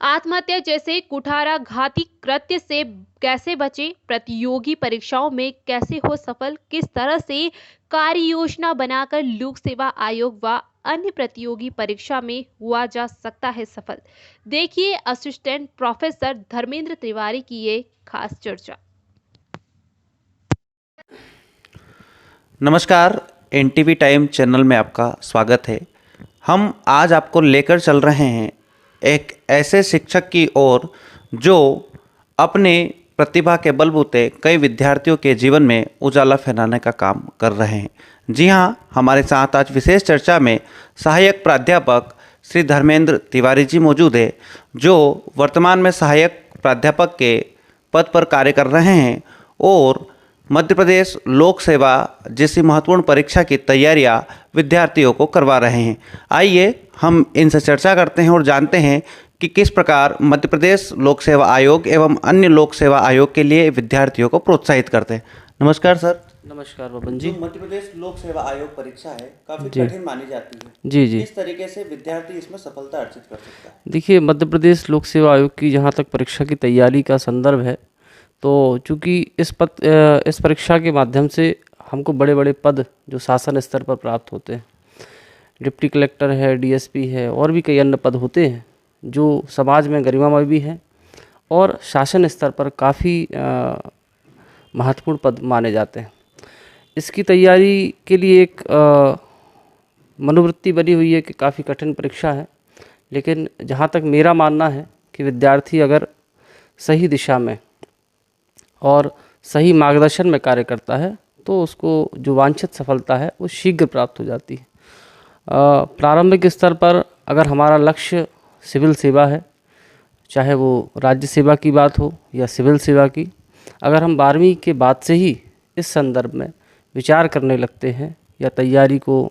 आत्महत्या जैसे कुठाराघाती कृत्य से कैसे बचें, प्रतियोगी परीक्षाओं में कैसे हो सफल, किस तरह से कार्य योजना बनाकर लोक सेवा आयोग व अन्य प्रतियोगी परीक्षा में हुआ जा सकता है सफल। देखिए असिस्टेंट प्रोफेसर धर्मेंद्र तिवारी की ये खास चर्चा। नमस्कार, एनटीवी टाइम चैनल में आपका स्वागत है। हम आज आपको लेकर चल रहे हैं एक ऐसे शिक्षक की ओर जो अपने प्रतिभा के बलबूते कई विद्यार्थियों के जीवन में उजाला फैलाने का काम कर रहे हैं। जी हाँ, हमारे साथ आज विशेष चर्चा में सहायक प्राध्यापक श्री धर्मेंद्र तिवारी जी मौजूद है, जो वर्तमान में सहायक प्राध्यापक के पद पर कार्य कर रहे हैं और मध्य प्रदेश लोक सेवा जैसी महत्वपूर्ण परीक्षा की तैयारियां विद्यार्थियों को करवा रहे हैं। आइए हम इनसे चर्चा करते हैं और जानते हैं कि किस प्रकार मध्य प्रदेश लोक सेवा आयोग एवं अन्य लोक सेवा आयोग के लिए विद्यार्थियों को प्रोत्साहित करते हैं। नमस्कार सर। नमस्कार बबन जी। जो मध्य प्रदेश लोक सेवा आयोग परीक्षा है काफ़ी कठिन मानी जाती है। जी जी। किस तरीके से विद्यार्थी इसमें सफलता अर्जित कर सकता है? देखिए, मध्य प्रदेश लोक सेवा आयोग की जहाँ तक परीक्षा की तैयारी का संदर्भ है, तो चूँकि इस परीक्षा के माध्यम से हमको बड़े बड़े पद जो शासन स्तर पर प्राप्त होते हैं, डिप्टी कलेक्टर है, डीएसपी है और भी कई अन्य पद होते हैं जो समाज में गरिमामय भी हैं और शासन स्तर पर काफ़ी महत्वपूर्ण पद माने जाते हैं। इसकी तैयारी के लिए एक मनोवृत्ति बनी हुई है कि काफ़ी कठिन परीक्षा है, लेकिन जहाँ तक मेरा मानना है कि विद्यार्थी अगर सही दिशा में और सही मार्गदर्शन में कार्य करता है तो उसको जो वांछित सफलता है वो शीघ्र प्राप्त हो जाती है। प्रारंभिक स्तर पर अगर हमारा लक्ष्य सिविल सेवा है, चाहे वो राज्य सेवा की बात हो या सिविल सेवा की, अगर हम 12वीं के बाद से ही इस संदर्भ में विचार करने लगते हैं या तैयारी को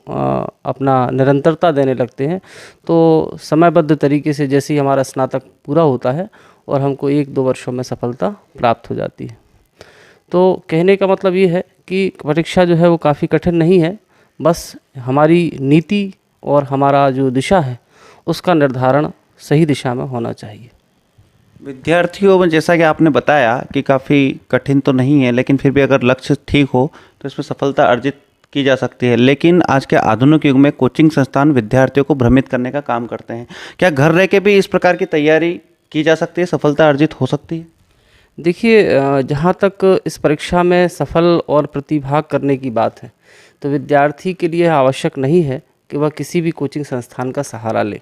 अपना निरंतरता देने लगते हैं तो समयबद्ध तरीके से जैसे ही हमारा स्नातक पूरा होता है और हमको 1-2 वर्षों में सफलता प्राप्त हो जाती है। तो कहने का मतलब ये है कि परीक्षा जो है वो काफ़ी कठिन नहीं है, बस हमारी नीति और हमारा जो दिशा है उसका निर्धारण सही दिशा में होना चाहिए। विद्यार्थियों में जैसा कि आपने बताया कि काफ़ी कठिन तो नहीं है, लेकिन फिर भी अगर लक्ष्य ठीक हो तो इसमें सफलता अर्जित की जा सकती है। लेकिन आज के आधुनिक युग में कोचिंग संस्थान विद्यार्थियों को भ्रमित करने का काम करते हैं। क्या घर रह के भी इस प्रकार की तैयारी की जा सकती है, सफलता अर्जित हो सकती है? देखिए, जहाँ तक इस परीक्षा में सफल और प्रतिभाग करने की बात है तो विद्यार्थी के लिए आवश्यक नहीं है कि वह किसी भी कोचिंग संस्थान का सहारा ले।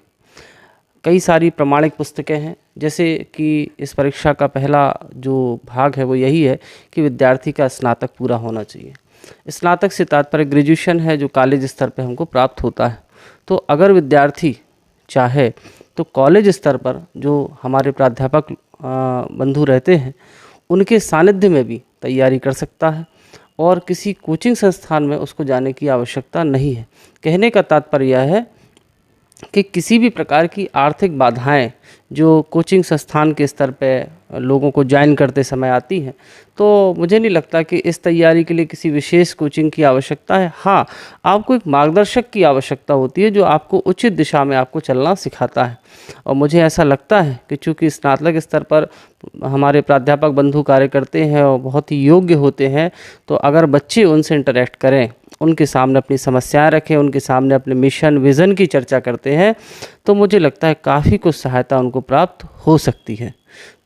कई सारी प्रमाणिक पुस्तकें हैं, जैसे कि इस परीक्षा का पहला जो भाग है वो यही है कि विद्यार्थी का स्नातक पूरा होना चाहिए। स्नातक से तात्पर्य ग्रेजुएशन है जो कॉलेज स्तर पे हमको प्राप्त होता है। तो अगर विद्यार्थी चाहे तो कॉलेज स्तर पर जो हमारे प्राध्यापक बंधु रहते हैं उनके सानिध्य में भी तैयारी कर सकता है और किसी कोचिंग संस्थान में उसको जाने की आवश्यकता नहीं है। कहने का तात्पर्य यह है कि किसी भी प्रकार की आर्थिक बाधाएं जो कोचिंग संस्थान के स्तर पे लोगों को ज्वाइन करते समय आती हैं, तो मुझे नहीं लगता कि इस तैयारी के लिए किसी विशेष कोचिंग की आवश्यकता है। हाँ, आपको एक मार्गदर्शक की आवश्यकता होती है जो आपको उचित दिशा में आपको चलना सिखाता है। और मुझे ऐसा लगता है कि चूँकि स्नातक स्तर पर हमारे प्राध्यापक बंधु कार्य करते हैं और बहुत ही योग्य होते हैं, तो अगर बच्चे उनसे इंटरेक्ट करें, उनके सामने अपनी समस्याएं रखें, उनके सामने अपने मिशन विज़न की चर्चा करते हैं, तो मुझे लगता है काफ़ी कुछ सहायता उनको प्राप्त हो सकती है।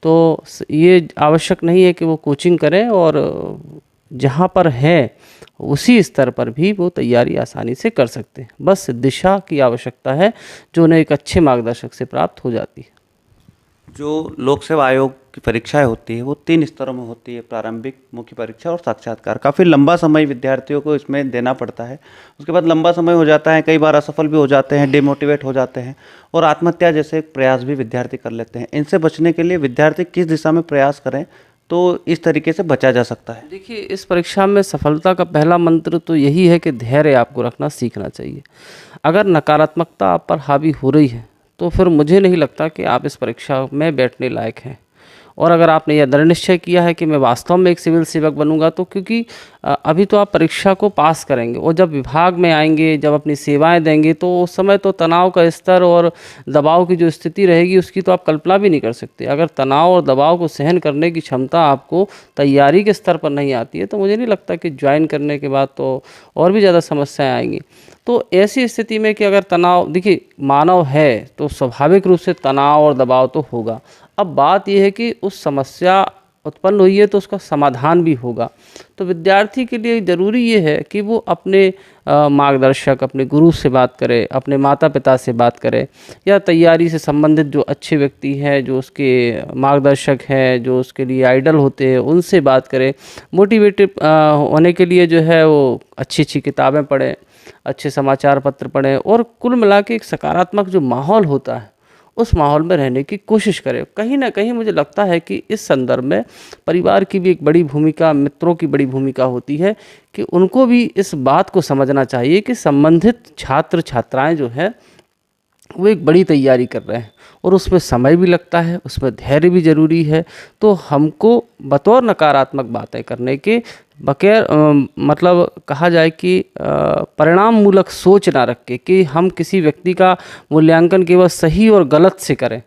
तो ये आवश्यक नहीं है कि वो कोचिंग करें और जहाँ पर है उसी स्तर पर भी वो तैयारी आसानी से कर सकते हैं। बस दिशा की आवश्यकता है जो उन्हें एक अच्छे मार्गदर्शक से प्राप्त हो जाती है। जो लोक सेवा आयोग की परीक्षाएं होती है वो 3 स्तरों में होती है, प्रारंभिक, मुख्य परीक्षा और साक्षात्कार। काफ़ी लंबा समय विद्यार्थियों को इसमें देना पड़ता है। उसके बाद लंबा समय हो जाता है, कई बार असफल भी हो जाते हैं, डिमोटिवेट हो जाते हैं और आत्महत्या जैसे प्रयास भी विद्यार्थी कर लेते हैं। इनसे बचने के लिए विद्यार्थी किस दिशा में प्रयास करें तो इस तरीके से बचा जा सकता है? देखिए, इस परीक्षा में सफलता का पहला मंत्र तो यही है कि धैर्य आपको रखना सीखना चाहिए। अगर नकारात्मकता आप पर हावी हो रही है तो फिर मुझे नहीं लगता कि आप इस परीक्षा में बैठने लायक हैं। और अगर आपने यह दृढ़ निश्चय किया है कि मैं वास्तव में एक सिविल सेवक बनूंगा, तो क्योंकि अभी तो आप परीक्षा को पास करेंगे और जब विभाग में आएंगे, जब अपनी सेवाएं देंगे, तो उस समय तो तनाव का स्तर और दबाव की जो स्थिति रहेगी उसकी तो आप कल्पना भी नहीं कर सकते। अगर तनाव और दबाव को सहन करने की क्षमता आपको तैयारी के स्तर पर नहीं आती है, तो मुझे नहीं लगता कि ज्वाइन करने के बाद तो और भी ज़्यादा समस्याएं आएंगी। तो ऐसी स्थिति में कि अगर तनाव, देखिए मानव है तो स्वाभाविक रूप से तनाव और दबाव तो होगा। अब बात यह है कि उस समस्या उत्पन्न हुई है तो उसका समाधान भी होगा। तो विद्यार्थी के लिए ज़रूरी ये है कि वो अपने मार्गदर्शक, अपने गुरु से बात करे, अपने माता पिता से बात करे, या तैयारी से संबंधित जो अच्छे व्यक्ति हैं, जो उसके मार्गदर्शक हैं, जो उसके लिए आइडल होते हैं, उनसे बात करें। मोटिवेटेड होने के लिए जो है वो अच्छी अच्छी किताबें पढ़ें, अच्छे समाचार पत्र पढ़ें, और कुल मिला के एक सकारात्मक जो माहौल होता है उस माहौल में रहने की कोशिश करें। कहीं ना कहीं मुझे लगता है कि इस संदर्भ में परिवार की भी एक बड़ी भूमिका, मित्रों की बड़ी भूमिका होती है कि उनको भी इस बात को समझना चाहिए कि संबंधित छात्र छात्राएं जो हैं वो एक बड़ी तैयारी कर रहे हैं और उसमें समय भी लगता है, उसमें धैर्य भी ज़रूरी है। तो हमको बतौर नकारात्मक बातें करने के बगैर मतलब कहा जाए कि परिणाम मूलक सोच ना रख के कि हम किसी व्यक्ति का मूल्यांकन केवल सही और गलत से करें,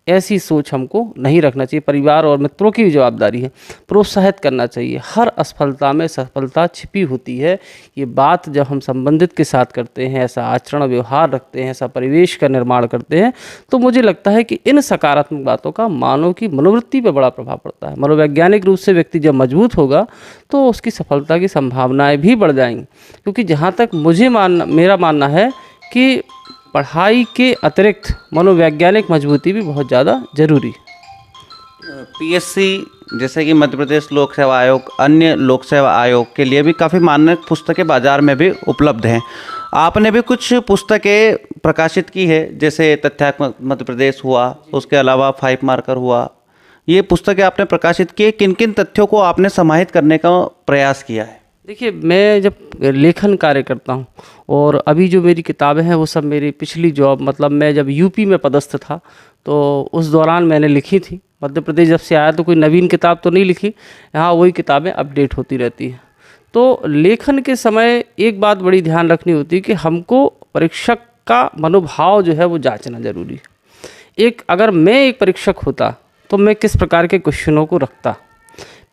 ऐसी सोच हमको नहीं रखना चाहिए। परिवार और मित्रों की भी जवाबदारी है, प्रोत्साहित करना चाहिए। हर असफलता में सफलता छिपी होती है। ये बात जब हम संबंधित के साथ करते हैं, ऐसा आचरण व्यवहार रखते हैं, ऐसा परिवेश का निर्माण करते हैं, तो मुझे लगता है कि इन सकारात्मक बातों का मानव की मनोवृत्ति पर बड़ा प्रभाव पड़ता है। मनोवैज्ञानिक रूप से व्यक्ति जब मजबूत होगा तो उसकी सफलता की संभावनाएं भी बढ़ जाएंगी। क्योंकि जहाँ तक मेरा मानना है कि पढ़ाई के अतिरिक्त मनोवैज्ञानिक मजबूती भी बहुत ज़्यादा ज़रूरी है। पीएससी जैसे कि मध्य प्रदेश लोक सेवा आयोग, अन्य लोक सेवा आयोग के लिए भी काफ़ी मानक पुस्तकें बाज़ार में भी उपलब्ध हैं। आपने भी कुछ पुस्तकें प्रकाशित की है, जैसे तथ्यात्मक मध्य प्रदेश हुआ, उसके अलावा 5 मार्कर हुआ। ये पुस्तकें आपने प्रकाशित की, किन किन तथ्यों को आपने समाहित करने का प्रयास किया है? देखिए, मैं जब लेखन कार्य करता हूँ और अभी जो मेरी किताबें हैं वो सब मेरी पिछली जॉब, मतलब मैं जब यूपी में पदस्थ था तो उस दौरान मैंने लिखी थी। मध्य प्रदेश जब से आया तो कोई नवीन किताब तो नहीं लिखी, यहाँ वही किताबें अपडेट होती रहती हैं। तो लेखन के समय एक बात बड़ी ध्यान रखनी होती है कि हमको परीक्षक का मनोभाव जो है वो जांचना ज़रूरी है। अगर मैं एक परीक्षक होता तो मैं किस प्रकार के क्वेश्चनों को रखता,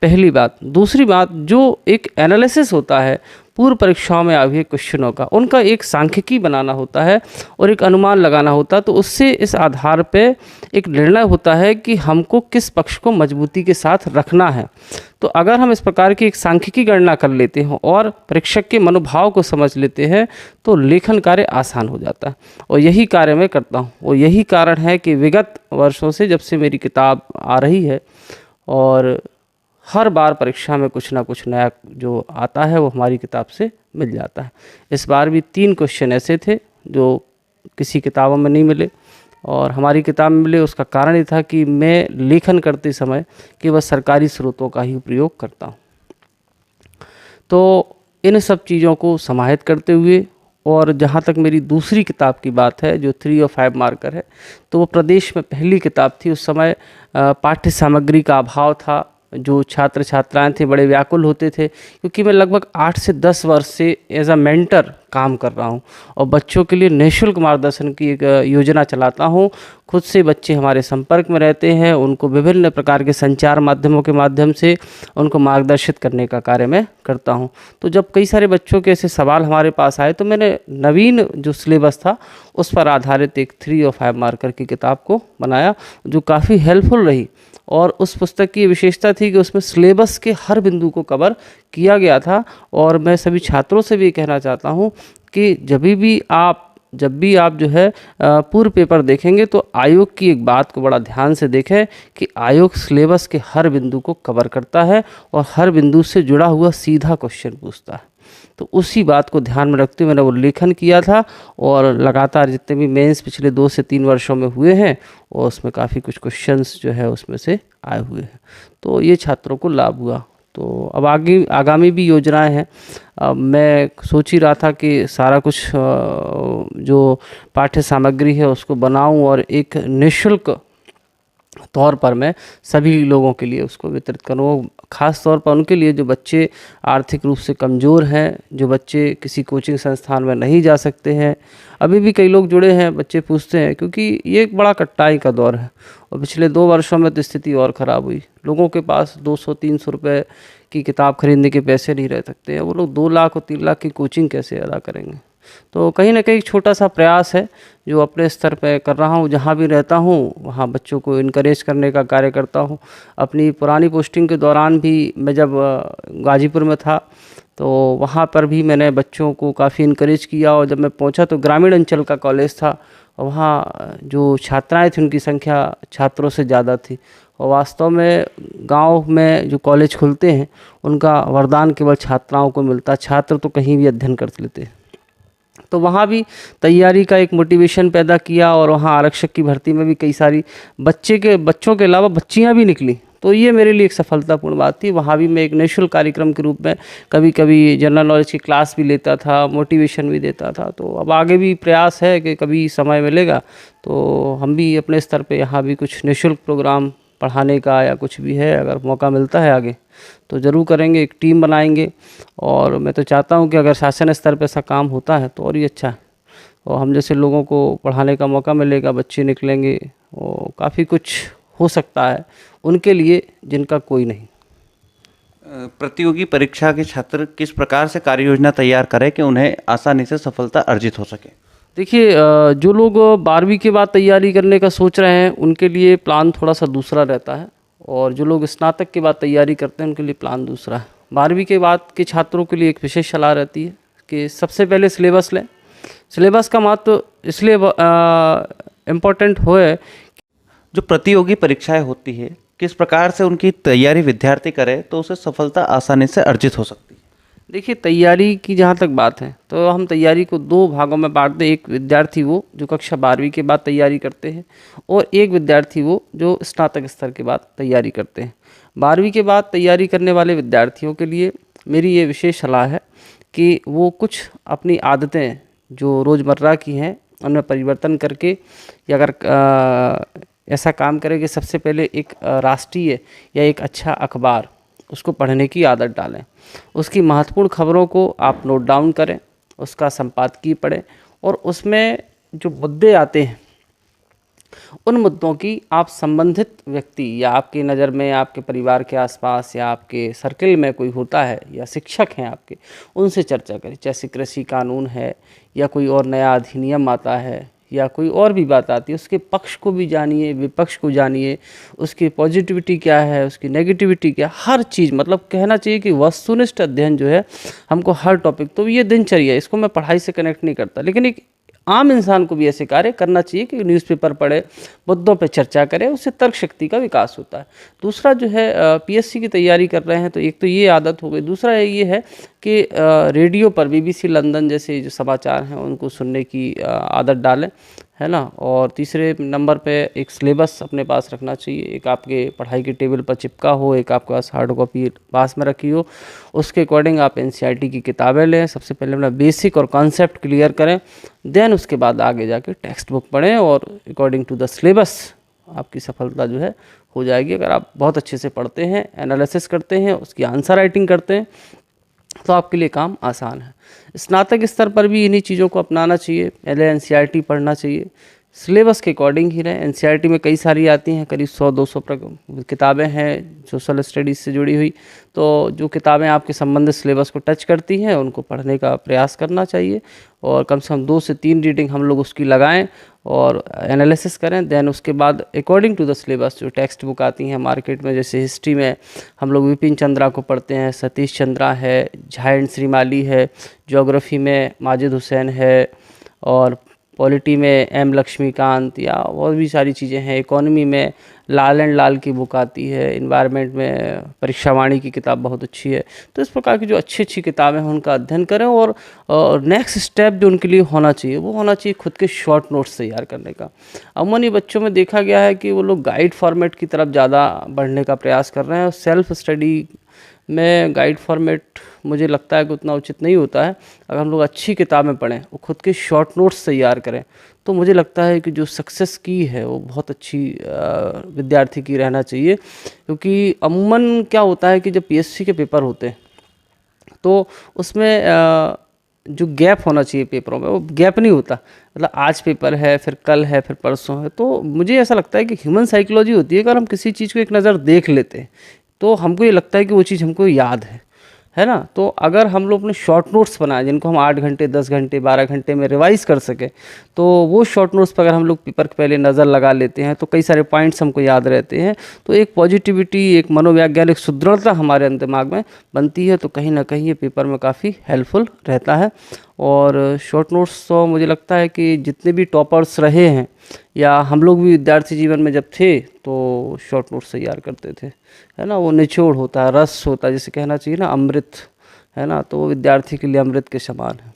पहली बात। दूसरी बात, जो एक एनालिसिस होता है पूर्व परीक्षाओं में आए हुए क्वेश्चनों का, उनका एक सांख्यिकी बनाना होता है और एक अनुमान लगाना होता है। तो उससे इस आधार पे एक निर्णय होता है कि हमको किस पक्ष को मजबूती के साथ रखना है। तो अगर हम इस प्रकार की एक सांख्यिकी गणना कर लेते हैं और परीक्षक के मनोभाव को समझ लेते हैं तो लेखन कार्य आसान हो जाता है। और यही कार्य मैं करता हूँ और यही कारण है कि विगत वर्षों से जब से मेरी किताब आ रही है और हर बार परीक्षा में कुछ ना कुछ नया जो आता है वो हमारी किताब से मिल जाता है। इस बार भी 3 क्वेश्चन ऐसे थे जो किसी किताबों में नहीं मिले और हमारी किताब में मिले। उसका कारण ये था कि मैं लेखन करते समय केवल सरकारी स्रोतों का ही प्रयोग करता हूँ। तो इन सब चीज़ों को समाहित करते हुए, और जहाँ तक मेरी दूसरी किताब की बात है जो 3 और 5 मार्कर है, तो वो प्रदेश में पहली किताब थी। उस समय पाठ्य सामग्री का अभाव था, जो छात्र छात्राएं थे बड़े व्याकुल होते थे, क्योंकि मैं लगभग 8 से 10 वर्ष से एज अ मेंटर काम कर रहा हूं और बच्चों के लिए निःशुल्क मार्गदर्शन की एक योजना चलाता हूं। खुद से बच्चे हमारे संपर्क में रहते हैं, उनको विभिन्न प्रकार के संचार माध्यमों के माध्यम से उनको मार्गदर्शित करने का कार्य मैं करता हूं। तो जब कई सारे बच्चों के ऐसे सवाल हमारे पास आए तो मैंने नवीन जो सिलेबस था उस पर आधारित एक 3 और 5 मार्कर की किताब को बनाया, जो काफ़ी हेल्पफुल रही। और उस पुस्तक की विशेषता थी कि उसमें सिलेबस के हर बिंदु को कवर किया गया था। और मैं सभी छात्रों से भी कहना चाहता हूं कि जब भी आप जो है पूर्व पेपर देखेंगे तो आयोग की एक बात को बड़ा ध्यान से देखें कि आयोग सिलेबस के हर बिंदु को कवर करता है और हर बिंदु से जुड़ा हुआ सीधा क्वेश्चन पूछता है। तो उसी बात को ध्यान में रखते हुए मैंने वो लेखन किया था और लगातार जितने भी मेंस पिछले 2 से 3 वर्षों में हुए हैं और उसमें काफ़ी कुछ क्वेश्चंस जो है उसमें से आए हुए हैं। तो ये छात्रों को लाभ हुआ। तो अब आगामी भी योजनाएं हैं। मैं सोच ही रहा था कि सारा कुछ जो पाठ्य सामग्री है उसको बनाऊं और एक निःशुल्क तौर पर मैं सभी लोगों के लिए उसको वितरित करूँ। ख़ास तौर पर उनके लिए जो बच्चे आर्थिक रूप से कमज़ोर हैं, जो बच्चे किसी कोचिंग संस्थान में नहीं जा सकते हैं। अभी भी कई लोग जुड़े हैं, बच्चे पूछते हैं, क्योंकि ये एक बड़ा कठिनाई का दौर है और पिछले 2 वर्षों में तो स्थिति और ख़राब हुई। लोगों के पास 200-300 रुपये की किताब खरीदने के पैसे नहीं रह सकते हैं, वो लोग 2 लाख और 3 लाख की कोचिंग कैसे अदा करेंगे। तो कहीं न कहीं एक छोटा सा प्रयास है जो अपने स्तर पे कर रहा हूँ, जहाँ भी रहता हूँ वहाँ बच्चों को इनकरेज करने का कार्य करता हूँ। अपनी पुरानी पोस्टिंग के दौरान भी मैं जब गाज़ीपुर में था तो वहाँ पर भी मैंने बच्चों को काफ़ी इनकरेज किया, और जब मैं पहुँचा तो ग्रामीण अंचल का कॉलेज था और वहाँ जो छात्राएँ थीं उनकी संख्या छात्रों से ज़्यादा थी, और वास्तव में गांव में जो कॉलेज खुलते हैं उनका वरदान केवल छात्राओं को मिलता है, छात्र तो कहीं भी अध्ययन कर लेते हैं। तो वहाँ भी तैयारी का एक मोटिवेशन पैदा किया, और वहाँ आरक्षक की भर्ती में भी कई सारी बच्चों के अलावा बच्चियाँ भी निकली, तो ये मेरे लिए एक सफलतापूर्ण बात थी। वहाँ भी मैं एक निःशुल्क कार्यक्रम के रूप में कभी कभी जनरल नॉलेज की क्लास भी लेता था, मोटिवेशन भी देता था। तो अब आगे भी प्रयास है कि कभी समय मिलेगा तो हम भी अपने स्तर पे यहाँ भी कुछ निःशुल्क प्रोग्राम पढ़ाने का या कुछ भी है, अगर मौका मिलता है आगे तो ज़रूर करेंगे, एक टीम बनाएंगे। और मैं तो चाहता हूँ कि अगर शासन स्तर पर ऐसा काम होता है तो और ही अच्छा है, और हम जैसे लोगों को पढ़ाने का मौका मिलेगा, बच्चे निकलेंगे, और काफ़ी कुछ हो सकता है उनके लिए जिनका कोई नहीं। प्रतियोगी परीक्षा के छात्र किस प्रकार से कार्य योजना तैयार करें कि उन्हें आसानी से सफलता अर्जित हो सके? देखिए, जो लोग 12वीं के बाद तैयारी करने का सोच रहे हैं उनके लिए प्लान थोड़ा सा दूसरा रहता है, और जो लोग स्नातक के बाद तैयारी करते हैं उनके लिए प्लान दूसरा है। 12वीं के बाद के छात्रों के लिए एक विशेष सलाह रहती है कि सबसे पहले सिलेबस लें। सिलेबस का महत्व इसलिए इम्पोर्टेंट है, जो प्रतियोगी परीक्षाएं होती है किस प्रकार से उनकी तैयारी विद्यार्थी करे तो उसे सफलता आसानी से अर्जित हो सकती है? देखिए, तैयारी की जहाँ तक बात है तो हम तैयारी को 2 भागों में बांटते हैं। एक विद्यार्थी वो जो कक्षा 12वीं के बाद तैयारी करते हैं, और एक विद्यार्थी वो जो स्नातक स्तर के बाद तैयारी करते हैं। 12वीं के बाद तैयारी करने वाले विद्यार्थियों के लिए मेरी ये विशेष सलाह है कि वो कुछ अपनी आदतें जो रोज़मर्रा की हैं उनमें परिवर्तन करके, या अगर ऐसा काम करें कि सबसे पहले एक राष्ट्रीय या एक अच्छा अखबार उसको पढ़ने की आदत डालें। उसकी महत्वपूर्ण खबरों को आप नोट डाउन करें, उसका संपादकीय पढ़ें, और उसमें जो मुद्दे आते हैं उन मुद्दों की आप संबंधित व्यक्ति या आपकी नज़र में आपके परिवार के आसपास या आपके सर्किल में कोई होता है या शिक्षक हैं आपके, उनसे चर्चा करें। जैसे कृषि कानून है या कोई और नया अधिनियम आता है या कोई और भी बात आती है, उसके पक्ष को भी जानिए, विपक्ष को जानिए, उसकी पॉजिटिविटी क्या है, उसकी नेगेटिविटी क्या, हर चीज़, मतलब कहना चाहिए कि वस्तुनिष्ठ अध्ययन जो है हमको हर टॉपिक, तो ये दिनचर्या है, इसको मैं पढ़ाई से कनेक्ट नहीं करता, लेकिन एक आम इंसान को भी ऐसे कार्य करना चाहिए कि न्यूज़पेपर पढ़े, मुद्दों पे चर्चा करे, उससे तर्क शक्ति का विकास होता है। दूसरा जो है, पीएससी की तैयारी कर रहे हैं तो एक तो ये आदत हो गई, दूसरा ये है कि रेडियो पर BBC लंदन जैसे जो समाचार हैं उनको सुनने की आदत डालें, है ना। और तीसरे नंबर पे एक सिलेबस अपने पास रखना चाहिए, एक आपके पढ़ाई के टेबल पर चिपका हो, एक आपके पास हार्ड कॉपी पास में रखी हो, उसके अकॉर्डिंग आप NCERT की किताबें लें। सबसे पहले अपना बेसिक और कॉन्सेप्ट क्लियर करें, देन उसके बाद आगे जाके टेक्स्ट बुक पढ़ें, और अकॉर्डिंग टू द सिलेबस आपकी सफलता जो है हो जाएगी। अगर आप बहुत अच्छे से पढ़ते हैं, एनालिसिस करते हैं, उसकी आंसर राइटिंग करते हैं, तो आपके लिए काम आसान है। स्नातक स्तर पर भी इन्हीं चीज़ों को अपनाना चाहिए। पहले NCERT पढ़ना चाहिए, सिलेबस के अकॉर्डिंग ही रहें। NCERT में कई सारी आती हैं, करीब 100-200 किताबें हैं सोशल स्टडीज़ से जुड़ी हुई, तो जो किताबें आपके संबंधित सिलेबस को टच करती हैं उनको पढ़ने का प्रयास करना चाहिए, और कम से कम 2 से 3 रीडिंग हम लोग उसकी लगाएं और एनालिसिस करें। देन उसके बाद अकॉर्डिंग टू द सिलेबस जो टेक्स्ट बुक आती हैं मार्केट में, जैसे हिस्ट्री में हम लोग विपिन चंद्रा को पढ़ते हैं, सतीश चंद्रा है, झा एंड श्रीमाली है, ज्योग्राफी में माजिद हुसैन है, और पॉलिटी में M लक्ष्मीकांत, या और भी सारी चीज़ें हैं। इकोनॉमी में लाल एंड लाल की बुक आती है, इन्वायरमेंट में परीक्षावाणी की किताब बहुत अच्छी है। तो इस प्रकार की जो अच्छी अच्छी किताबें हैं उनका अध्ययन करें, और नेक्स्ट स्टेप जो उनके लिए होना चाहिए वो होना चाहिए खुद के शॉर्ट नोट्स तैयार करने का। अमूमन बच्चों में देखा गया है कि वो लोग गाइड फॉर्मेट की तरफ ज़्यादा बढ़ने का प्रयास कर रहे हैं, और सेल्फ स्टडी में गाइड फॉर्मेट मुझे लगता है कि उतना उचित नहीं होता है। अगर हम लोग अच्छी किताबें पढ़ें और ख़ुद के शॉर्ट नोट्स तैयार करें तो मुझे लगता है कि जो सक्सेस की है वो बहुत अच्छी विद्यार्थी की रहना चाहिए। क्योंकि अमूमन क्या होता है कि जब पीएससी के पेपर होते हैं तो उसमें जो गैप होना चाहिए पेपरों में वो गैप नहीं होता। मतलब आज पेपर है, फिर कल है, फिर परसों है। तो मुझे ऐसा लगता है कि ह्यूमन साइकोलॉजी होती है कि अगर हम किसी चीज़ को एक नज़र देख लेते हैं तो हमको ये लगता है कि वो चीज़ हमको याद है ना। तो अगर हम लोग अपने शॉर्ट नोट्स बनाएं जिनको हम 8 घंटे, 10 घंटे, 12 घंटे में रिवाइज़ कर सकें, तो वो शॉर्ट नोट्स पर अगर हम लोग पेपर के पहले नज़र लगा लेते हैं तो कई सारे पॉइंट्स हमको याद रहते हैं। तो एक पॉजिटिविटी, एक मनोवैज्ञानिक सुदृढ़ता हमारे दिमाग में बनती है। तो कहीं ना कहीं ये पेपर में काफ़ी हेल्पफुल रहता है। और शॉर्ट नोट्स तो मुझे लगता है कि जितने भी टॉपर्स रहे हैं या हम लोग भी विद्यार्थी जीवन में जब थे तो शॉर्ट नोट्स तैयार करते थे, है ना। वो निचोड़ होता है, रस होता है, जिसे कहना चाहिए ना अमृत, है ना। तो वो विद्यार्थी के लिए अमृत के समान है।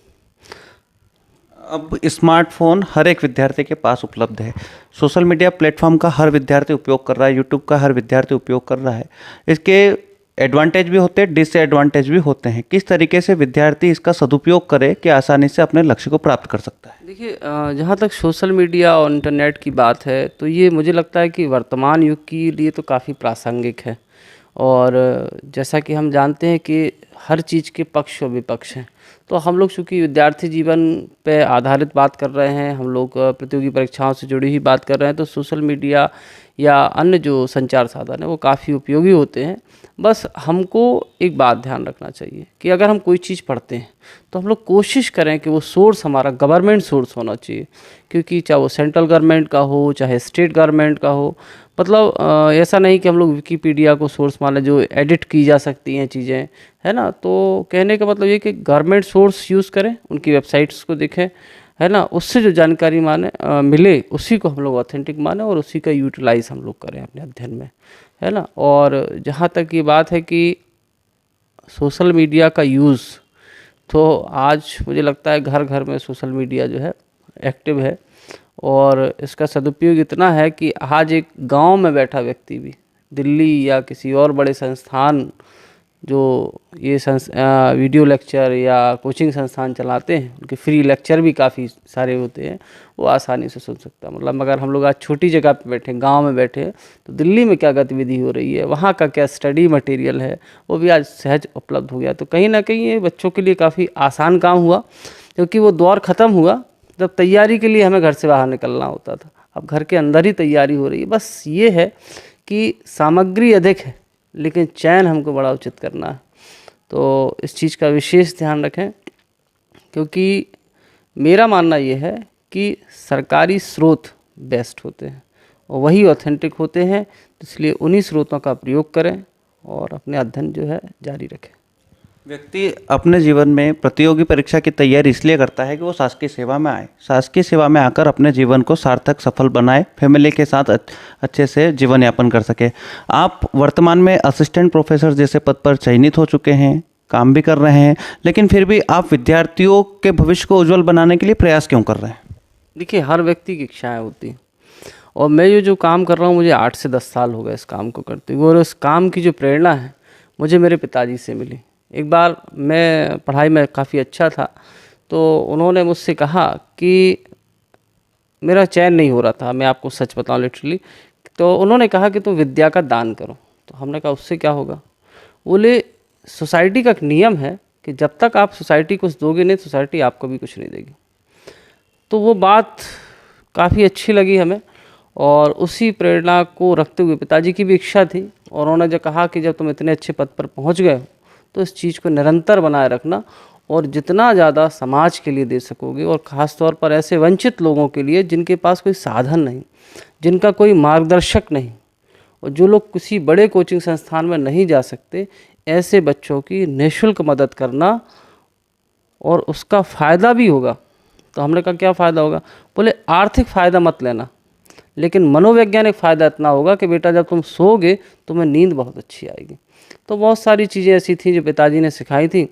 अब स्मार्टफोन हर एक विद्यार्थी के पास उपलब्ध है। सोशल मीडिया प्लेटफॉर्म का हर विद्यार्थी उपयोग कर रहा है, यूट्यूब का हर विद्यार्थी उपयोग कर रहा है। इसके एडवांटेज भी होते हैं, डिसएडवांटेज भी होते हैं। किस तरीके से विद्यार्थी इसका सदुपयोग करे कि आसानी से अपने लक्ष्य को प्राप्त कर सकता है? देखिए, जहाँ तक सोशल मीडिया और इंटरनेट की बात है तो ये मुझे लगता है कि वर्तमान युग के लिए तो काफ़ी प्रासंगिक है। और जैसा कि हम जानते हैं कि हर चीज़ के पक्ष और विपक्ष हैं। तो हम लोग चूँकि विद्यार्थी जीवन पे आधारित बात कर रहे हैं, हम लोग प्रतियोगी परीक्षाओं से जुड़ी हुई बात कर रहे हैं, तो सोशल मीडिया या अन्य जो संचार साधन है वो काफ़ी उपयोगी होते हैं। बस हमको एक बात ध्यान रखना चाहिए कि अगर हम कोई चीज़ पढ़ते हैं तो हम लोग कोशिश करें कि वो सोर्स हमारा गवर्नमेंट सोर्स होना चाहिए। क्योंकि चाहे वो सेंट्रल गवर्नमेंट का हो, चाहे स्टेट गवर्नमेंट का हो, मतलब ऐसा नहीं कि हम लोग विकिपीडिया को सोर्स मान लें जो एडिट की जा सकती हैं चीज़ें, है ना। तो कहने का मतलब ये कि गवर्नमेंट सोर्स यूज़ करें, उनकी वेबसाइट्स को देखें, है ना। उससे जो जानकारी मिले उसी को हम लोग ऑथेंटिक माने और उसी का यूटिलाइज हम लोग करें अपने अध्ययन में, है ना। और जहाँ तक ये बात है कि सोशल मीडिया का यूज़, तो आज मुझे लगता है घर घर में सोशल मीडिया जो है एक्टिव है। और इसका सदुपयोग इतना है कि आज एक गांव में बैठा व्यक्ति भी दिल्ली या किसी और बड़े संस्थान जो ये वीडियो लेक्चर या कोचिंग संस्थान चलाते हैं, उनके फ्री लेक्चर भी काफ़ी सारे होते हैं, वो आसानी से सुन सकता है। मतलब अगर हम लोग आज छोटी जगह पे बैठे, गांव में बैठे हैं, तो दिल्ली में क्या गतिविधि हो रही है, वहाँ का क्या स्टडी मटेरियल है, वो भी आज सहज उपलब्ध हो गया। तो कहीं ना कहीं ये बच्चों के लिए काफ़ी आसान काम हुआ। क्योंकि वो दौर ख़त्म हुआ जब तैयारी के लिए हमें घर से बाहर निकलना होता था। अब घर के अंदर ही तैयारी हो रही है। बस ये है कि सामग्री अधिक है लेकिन चयन हमको बड़ा उचित करना है। तो इस चीज़ का विशेष ध्यान रखें। क्योंकि मेरा मानना ये है कि सरकारी स्रोत बेस्ट होते हैं और वही ऑथेंटिक होते हैं। तो इसलिए उन्हीं स्रोतों का प्रयोग करें और अपने अध्ययन जो है जारी रखें। व्यक्ति अपने जीवन में प्रतियोगी परीक्षा की तैयारी इसलिए करता है कि वो शासकीय सेवा में आए, शासकीय सेवा में आकर अपने जीवन को सार्थक सफल बनाए, फैमिली के साथ अच्छे से जीवन यापन कर सके। आप वर्तमान में असिस्टेंट प्रोफेसर जैसे पद पर चयनित हो चुके हैं, काम भी कर रहे हैं, लेकिन फिर भी आप विद्यार्थियों के भविष्य को उज्जवल बनाने के लिए प्रयास क्यों कर रहे हैं? देखिए, हर व्यक्ति की इच्छाएँ होती हैं और मैं ये जो काम कर रहा हूँ, मुझे 8 से 10 साल हो गए इस काम को करते हुए। और उस काम की जो प्रेरणा है मुझे मेरे पिताजी से मिली। एक बार मैं पढ़ाई में काफ़ी अच्छा था तो उन्होंने मुझसे कहा कि मेरा चयन नहीं हो रहा था, मैं आपको सच बताऊं लिटरली। तो उन्होंने कहा कि तुम विद्या का दान करो। तो हमने कहा उससे क्या होगा? बोले सोसाइटी का एक नियम है कि जब तक आप सोसाइटी को कुछ दोगे नहीं, सोसाइटी आपको भी कुछ नहीं देगी। तो वो बात काफ़ी अच्छी लगी हमें और उसी प्रेरणा को रखते हुए पिताजी की भी इच्छा थी और उन्होंने जो कहा कि जब तुम इतने अच्छे पद पर पहुंच गए हो तो इस चीज़ को निरंतर बनाए रखना और जितना ज़्यादा समाज के लिए दे सकोगे और ख़ास तौर पर ऐसे वंचित लोगों के लिए जिनके पास कोई साधन नहीं, जिनका कोई मार्गदर्शक नहीं और जो लोग किसी बड़े कोचिंग संस्थान में नहीं जा सकते, ऐसे बच्चों की निःशुल्क मदद करना और उसका फ़ायदा भी होगा। तो हमने कहा क्या फ़ायदा होगा? बोले आर्थिक फ़ायदा मत लेना, लेकिन मनोवैज्ञानिक फ़ायदा इतना होगा कि बेटा जब तुम सोओगे तुम्हें नींद बहुत अच्छी आएगी। तो बहुत सारी चीज़ें ऐसी थी जो पिताजी ने सिखाई थी।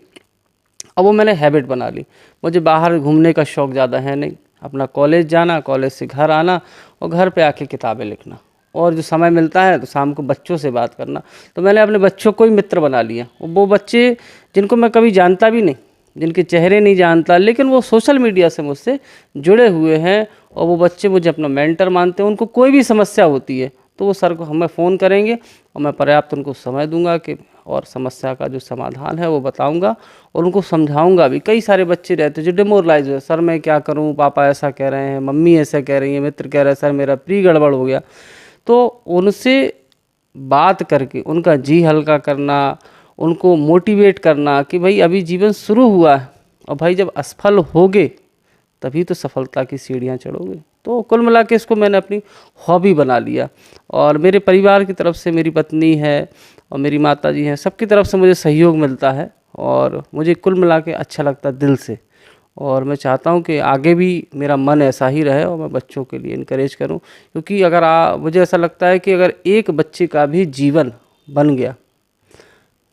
अब वो मैंने हैबिट बना ली। मुझे बाहर घूमने का शौक़ ज़्यादा है नहीं, अपना कॉलेज जाना, कॉलेज से घर आना और घर पे आके किताबें लिखना, और जो समय मिलता है तो शाम को बच्चों से बात करना। तो मैंने अपने बच्चों को ही मित्र बना लिया। वो बच्चे जिनको मैं कभी जानता भी नहीं, जिनके चेहरे नहीं जानता, लेकिन वो सोशल मीडिया से मुझसे जुड़े हुए हैं और वो बच्चे मुझे अपना मेंटर मानते हैं। उनको कोई भी समस्या होती है तो वो सर को हमें फ़ोन करेंगे और मैं पर्याप्त उनको समय दूंगा कि और समस्या का जो समाधान है वो बताऊंगा और उनको समझाऊंगा भी। कई सारे बच्चे रहते हैं जो डिमोरलाइज हुए, सर मैं क्या करूं, पापा ऐसा कह रहे हैं, मम्मी ऐसा कह रही है, मित्र कह रहे हैं सर मेरा प्री गड़बड़ हो गया। तो उनसे बात करके उनका जी हल्का करना, उनको मोटिवेट करना कि भाई अभी जीवन शुरू हुआ है और भाई जब असफल होगे तभी तो सफलता की सीढ़ियाँ चढ़ोगे। तो कुल मिला के इसको मैंने अपनी हॉबी बना लिया और मेरे परिवार की तरफ से, मेरी पत्नी है और मेरी माता जी हैं, सबकी तरफ से मुझे सहयोग मिलता है और मुझे कुल मिला के अच्छा लगता है दिल से। और मैं चाहता हूँ कि आगे भी मेरा मन ऐसा ही रहे और मैं बच्चों के लिए इनकरेज करूँ, क्योंकि अगर मुझे ऐसा लगता है कि अगर एक बच्चे का भी जीवन बन गया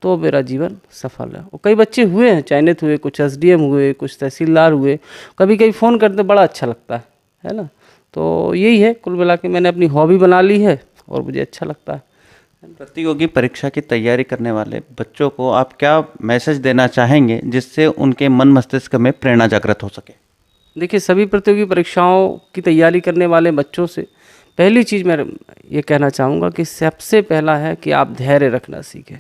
तो मेरा जीवन सफल है। और कई बच्चे हुए हैं, चयनित हुए, कुछ एसडीएम हुए, कुछ तहसीलदार हुए, कभी कभी फ़ोन करते बड़ा अच्छा लगता है ना। तो यही है, कुल मिला के मैंने अपनी हॉबी बना ली है और मुझे अच्छा लगता है। प्रतियोगी परीक्षा की तैयारी करने वाले बच्चों को आप क्या मैसेज देना चाहेंगे जिससे उनके मन मस्तिष्क में प्रेरणा जागृत हो सके? देखिए, सभी प्रतियोगी परीक्षाओं की तैयारी करने वाले बच्चों से पहली चीज़ मैं ये कहना चाहूँगा कि सबसे पहला है कि आप धैर्य रखना सीखें।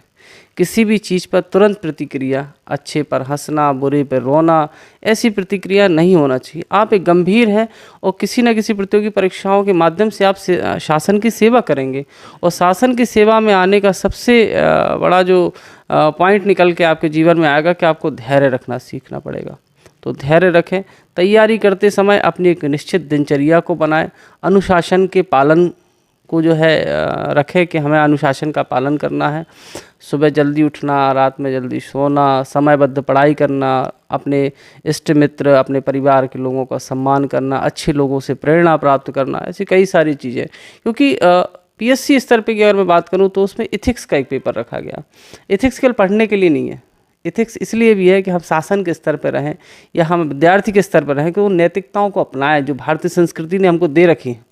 किसी भी चीज़ पर तुरंत प्रतिक्रिया, अच्छे पर हंसना, बुरे पर रोना, ऐसी प्रतिक्रिया नहीं होना चाहिए। आप एक गंभीर हैं और किसी न किसी प्रतियोगी परीक्षाओं के माध्यम से आप शासन की सेवा करेंगे और शासन की सेवा में आने का सबसे बड़ा जो पॉइंट निकल के आपके जीवन में आएगा कि आपको धैर्य रखना सीखना पड़ेगा। तो धैर्य रखें, तैयारी करते समय अपनी एक निश्चित दिनचर्या को बनाएं, अनुशासन के पालन को जो है रखें कि हमें अनुशासन का पालन करना है। सुबह जल्दी उठना, रात में जल्दी सोना, समयबद्ध पढ़ाई करना, अपने इष्ट मित्र, अपने परिवार के लोगों का सम्मान करना, अच्छे लोगों से प्रेरणा प्राप्त करना, ऐसी कई सारी चीज़ें। क्योंकि पीएससी स्तर पे की अगर मैं बात करूँ तो उसमें इथिक्स का एक पेपर रखा गया। इथिक्स केवल पढ़ने के लिए नहीं है, इथिक्स इसलिए भी है कि हम शासन के स्तर पर रहें या हम विद्यार्थी के स्तर पर रहें कि वो नैतिकताओं को अपनाएं जो भारतीय संस्कृति ने हमको दे रखी है।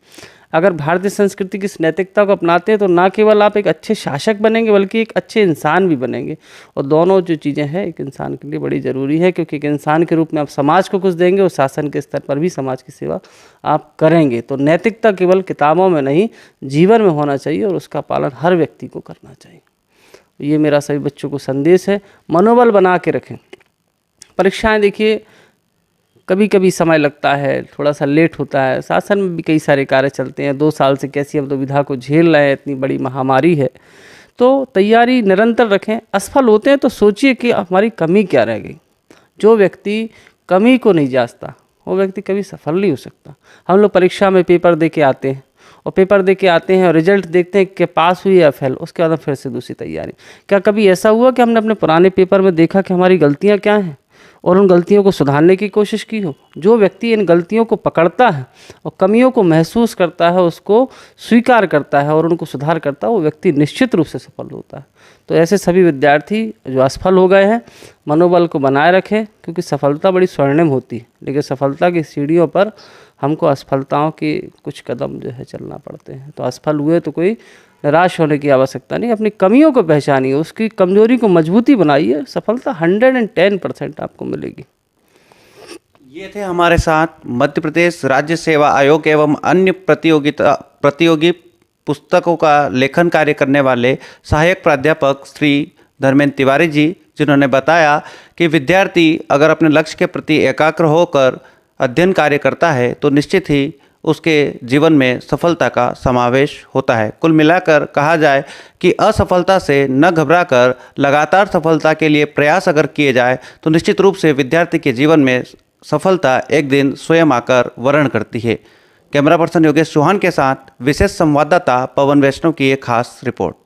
अगर भारतीय संस्कृति की इस नैतिकता को अपनाते हैं तो ना केवल आप एक अच्छे शासक बनेंगे बल्कि एक अच्छे इंसान भी बनेंगे। और दोनों जो चीज़ें हैं एक इंसान के लिए बड़ी ज़रूरी है, क्योंकि एक इंसान के रूप में आप समाज को कुछ देंगे और शासन के स्तर पर भी समाज की सेवा आप करेंगे। तो नैतिकता केवल किताबों में नहीं, जीवन में होना चाहिए और उसका पालन हर व्यक्ति को करना चाहिए। ये मेरा सभी बच्चों को संदेश है। मनोबल बना के रखें। परीक्षाएं देखिए कभी कभी समय लगता है, थोड़ा सा लेट होता है, शासन में भी कई सारे कार्य चलते हैं। 2 साल से कैसी हम दुविधा को झेल रहे हैं, इतनी बड़ी महामारी है। तो तैयारी निरंतर रखें। असफल होते हैं तो सोचिए कि हमारी कमी क्या रह गई। जो व्यक्ति कमी को नहीं जांचता वो व्यक्ति कभी सफल नहीं हो सकता। हम लोग परीक्षा में पेपर दे के आते हैं और पेपर दे के आते हैं और रिजल्ट देखते हैं कि पास हुई या फेल, उसके बाद फिर से दूसरी तैयारी। क्या कभी ऐसा हुआ कि हमने अपने पुराने पेपर में देखा कि हमारी गलतियाँ क्या हैं और उन गलतियों को सुधारने की कोशिश की हो? जो व्यक्ति इन गलतियों को पकड़ता है और कमियों को महसूस करता है, उसको स्वीकार करता है और उनको सुधार करता है, वो व्यक्ति निश्चित रूप से सफल होता है। तो ऐसे सभी विद्यार्थी जो असफल हो गए हैं मनोबल को बनाए रखें, क्योंकि सफलता बड़ी स्वर्णिम होती है, लेकिन सफलता की सीढ़ियों पर हमको असफलताओं के कुछ कदम जो है चलना पड़ते हैं। तो असफल हुए तो कोई निराश होने की आवश्यकता नहीं। अपनी कमियों को पहचानिए, उसकी कमजोरी को मजबूती बनाइए, सफलता 110% आपको मिलेगी। ये थे हमारे साथ मध्य प्रदेश राज्य सेवा आयोग एवं अन्य प्रतियोगी पुस्तकों का लेखन कार्य करने वाले सहायक प्राध्यापक श्री धर्मेंद्र तिवारी जी, जिन्होंने बताया कि विद्यार्थी अगर अपने लक्ष्य के प्रति एकाग्र होकर अध्ययन कार्य करता है तो निश्चित ही उसके जीवन में सफलता का समावेश होता है। कुल मिलाकर कहा जाए कि असफलता से न घबराकर लगातार सफलता के लिए प्रयास अगर किए जाए तो निश्चित रूप से विद्यार्थी के जीवन में सफलता एक दिन स्वयं आकर वर्ण करती है। कैमरा पर्सन योगेश चौहान के साथ विशेष संवाददाता पवन वैष्णव की एक खास रिपोर्ट।